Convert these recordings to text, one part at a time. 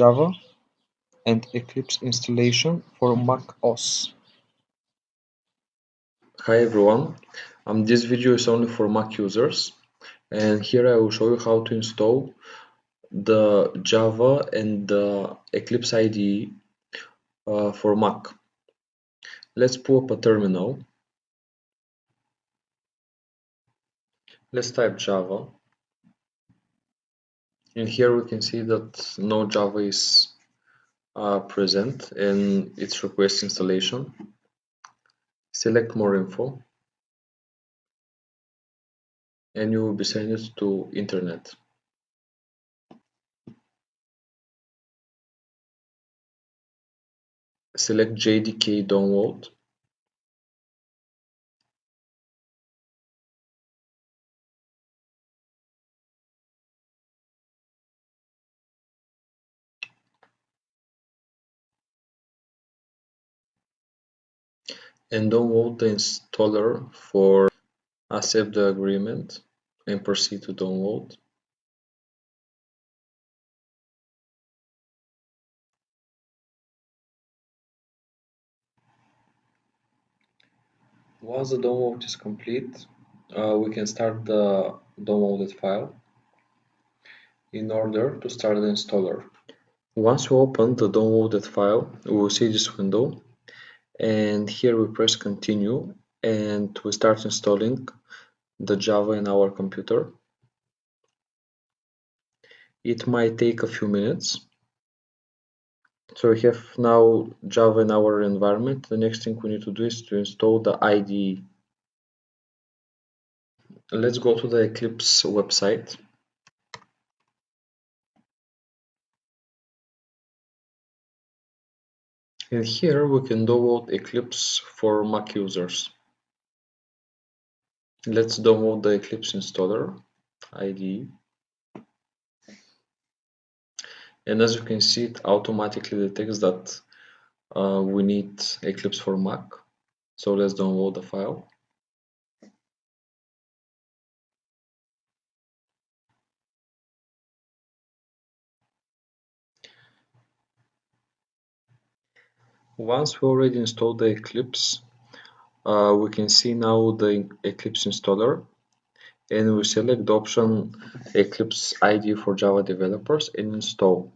Java and Eclipse installation for MacOS. Hi everyone, this video is only for Mac users, and here I will show you how to install the Java and the Eclipse IDE for Mac. Let's pull up a terminal. Let's type Java, and here we can see that no Java is present and its request installation. Select more info and you will be sent to internet. Select JDK download and download the installer for accept the agreement and proceed to download. Once the download is complete, we can start the downloaded file in order to start the installer. Once we open the downloaded file, we will see this window, and here we press continue and we start installing the Java in our computer. It might take a few minutes. So we have now Java in our environment. The next thing we need to do is to install the IDE. Let's go to the Eclipse website. And here we can download Eclipse for Mac users. Let's download the Eclipse installer IDE. And as you can see, it automatically detects that we need Eclipse for Mac. So let's download the file. Once we already installed the Eclipse, we can see now the Eclipse installer, and we select the option Eclipse IDE for Java developers and install.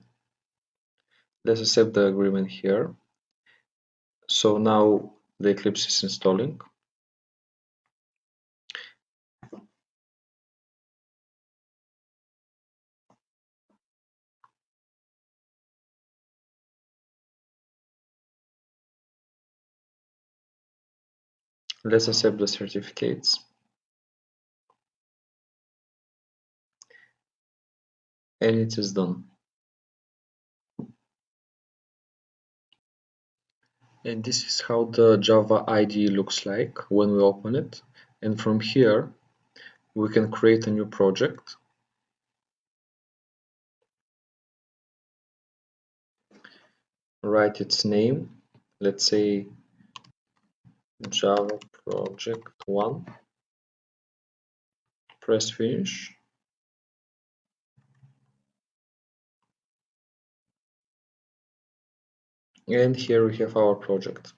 Let's accept the agreement here. So now the Eclipse is installing. Let's accept the certificates. And it is done. And this is how the Java IDE looks like when we open it. And from here, we can create a new project. Write its name. Let's say Java project 1. Press finish. And here we have our project.